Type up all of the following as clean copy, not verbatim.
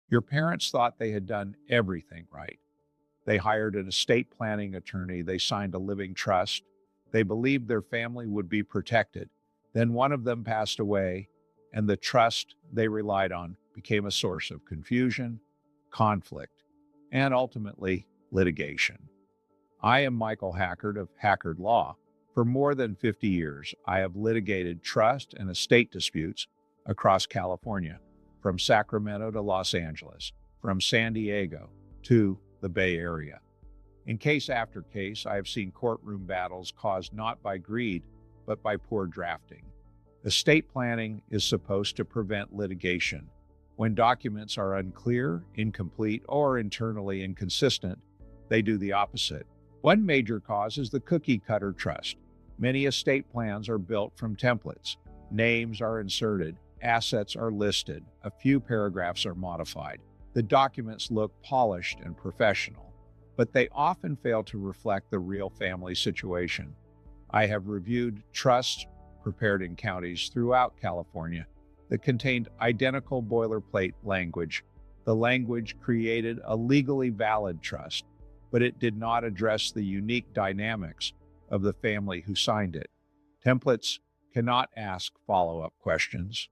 Your parents thought they had done everything right. They hired an estate planning attorney, they signed a living trust, they believed their family would be protected. Then one of them passed away, and the trust they relied on became a source of confusion, conflict, and ultimately litigation. I am Michael Hackard of Hackard Law. For more than 50 years, I have litigated trust and estate disputes across California, from Sacramento to Los Angeles, from San Diego to the Bay Area. In case after case, I have seen courtroom battles caused not by greed, but by poor drafting. Estate planning is supposed to prevent litigation. When documents are unclear, incomplete, or internally inconsistent, they do the opposite. One major cause is the cookie-cutter trust. Many estate plans are built from templates. Names are inserted, assets are listed, a few paragraphs are modified. The documents look polished and professional, but they often fail to reflect the real family situation. I have reviewed trusts prepared in counties throughout California that contained identical boilerplate language. The language created a legally valid trust, but it did not address the unique dynamics of the family who signed it. Templates cannot ask follow-up questions.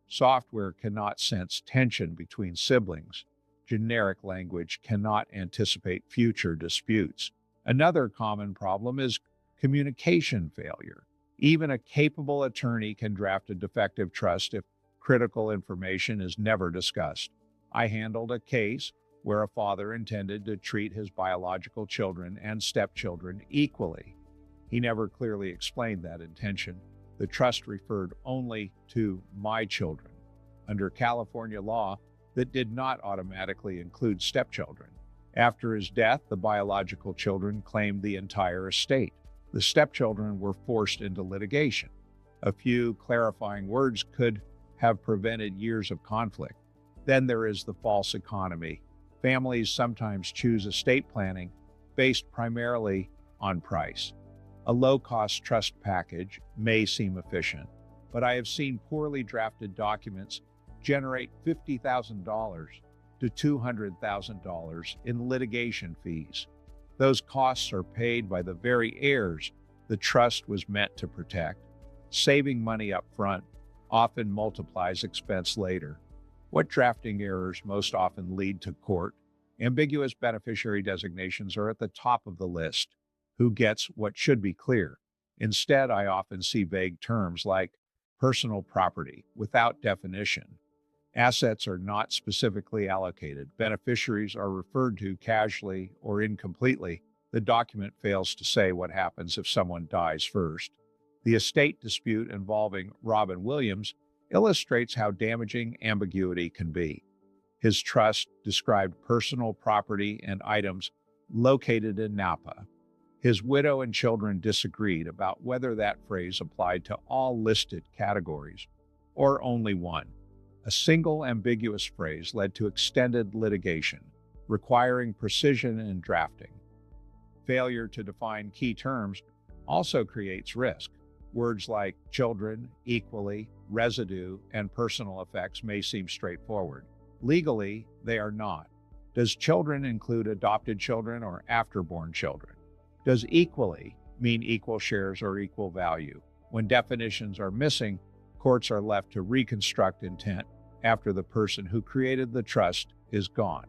Software cannot sense tension between siblings. Generic language cannot anticipate future disputes. Another common problem is communication failure. Even a capable attorney can draft a defective trust if critical information is never discussed. I handled a case where a father intended to treat his biological children and stepchildren equally. He never clearly explained that intention. The trust referred only to my children. Under California law, that did not automatically include stepchildren. After his death, the biological children claimed the entire estate. The stepchildren were forced into litigation. A few clarifying words could have prevented years of conflict. Then there is the false economy. Families sometimes choose estate planning based primarily on price. A low-cost trust package may seem efficient, but I have seen poorly drafted documents generate $50,000 to $200,000 in litigation fees. Those costs are paid by the very heirs the trust was meant to protect. Saving money up front often multiplies expense later. What drafting errors most often lead to court? Ambiguous beneficiary designations are at the top of the list. Who gets what should be clear? Instead, I often see vague terms like personal property without definition. Assets are not specifically allocated. Beneficiaries are referred to casually or incompletely. The document fails to say what happens if someone dies first. The estate dispute involving Robin Williams illustrates how damaging ambiguity can be. His trust described personal property and items located in Napa. His widow and children disagreed about whether that phrase applied to all listed categories or only one. A single ambiguous phrase led to extended litigation, requiring precision in drafting. Failure to define key terms also creates risk. Words like children, equally, residue, and personal effects may seem straightforward. Legally, they are not. Does children include adopted children or afterborn children? Does equally mean equal shares or equal value? When definitions are missing, courts are left to reconstruct intent after the person who created the trust is gone.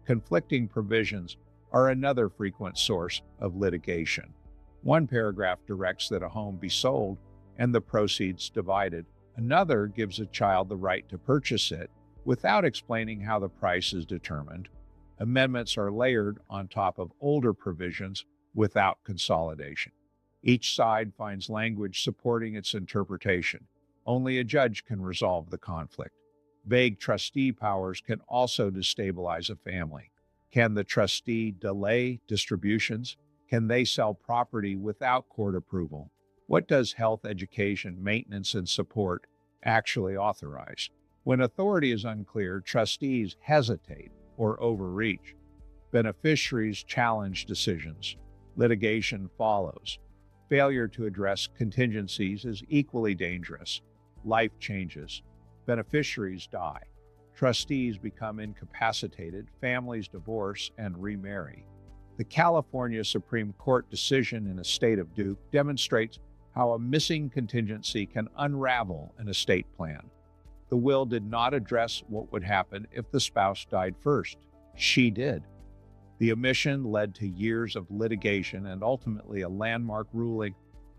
Conflicting provisions are another frequent source of litigation. One paragraph directs that a home be sold and the proceeds divided. Another gives a child the right to purchase it without explaining how the price is determined. Amendments are layered on top of older provisions without consolidation. Each side finds language supporting its interpretation. Only a judge can resolve the conflict. Vague trustee powers can also destabilize a family. Can the trustee delay distributions? Can they sell property without court approval? What does health, education, maintenance, and support actually authorize? When authority is unclear, trustees hesitate or overreach. Beneficiaries challenge decisions. Litigation follows. Failure to address contingencies is equally dangerous. Life changes. Beneficiaries die. Trustees become incapacitated, families divorce and remarry. The California Supreme Court decision in Estate of Duke demonstrates how a missing contingency can unravel an estate plan. The will did not address what would happen if the spouse died first. She did. The omission led to years of litigation and ultimately a landmark ruling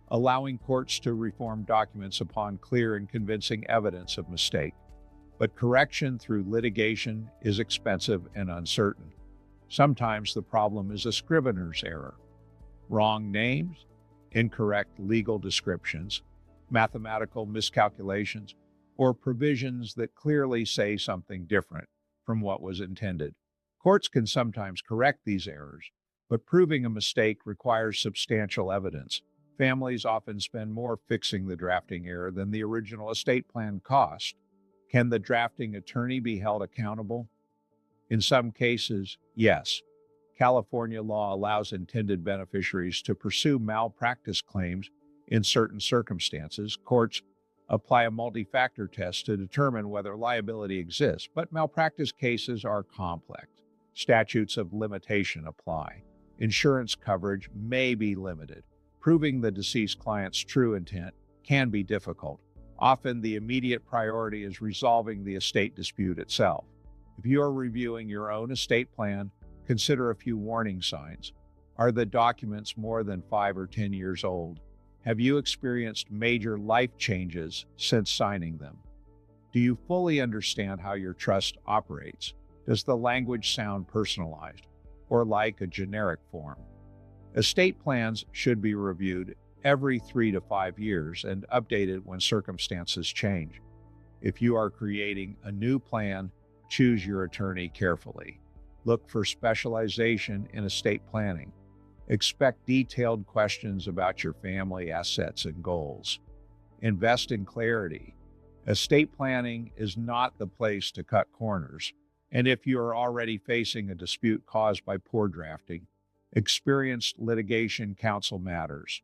allowing courts to reform documents upon clear and convincing evidence of mistake. But correction through litigation is expensive and uncertain. Sometimes the problem is a scrivener's error. Wrong names, incorrect legal descriptions, mathematical miscalculations, or provisions that clearly say something different from what was intended. Courts can sometimes correct these errors, but proving a mistake requires substantial evidence. Families often spend more fixing the drafting error than the original estate plan cost. Can the drafting attorney be held accountable? In some cases, yes. California law allows intended beneficiaries to pursue malpractice claims in certain circumstances. Courts apply a multi-factor test to determine whether liability exists, but malpractice cases are complex. Statutes of limitation apply. Insurance coverage may be limited. Proving the deceased client's true intent can be difficult. Often, the immediate priority is resolving the estate dispute itself. If you are reviewing your own estate plan, consider a few warning signs. Are the documents more than 5 or 10 years old? Have you experienced major life changes since signing them? Do you fully understand how your trust operates? Does the language sound personalized or like a generic form? Estate plans should be reviewed every 3 to 5 years and updated when circumstances change. If you are creating a new plan, choose your attorney carefully. Look for specialization in estate planning. Expect detailed questions about your family assets and goals. Invest in clarity. Estate planning is not the place to cut corners. And if you are already facing a dispute caused by poor drafting, experienced litigation counsel matters.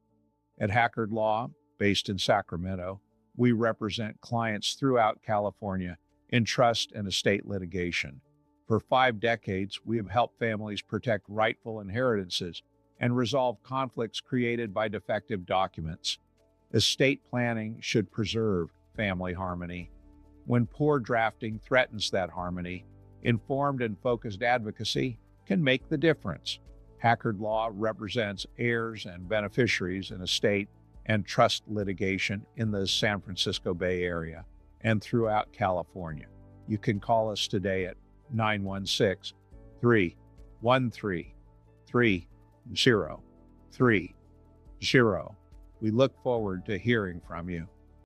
At Hackard Law, based in Sacramento, we represent clients throughout California in trust and estate litigation. For 5 decades, we have helped families protect rightful inheritances and resolve conflicts created by defective documents. Estate planning should preserve family harmony. When poor drafting threatens that harmony, informed and focused advocacy can make the difference. Hackard Law represents heirs and beneficiaries in estate and trust litigation in the San Francisco Bay Area and throughout California. You can call us today at 916-313-3030. We look forward to hearing from you.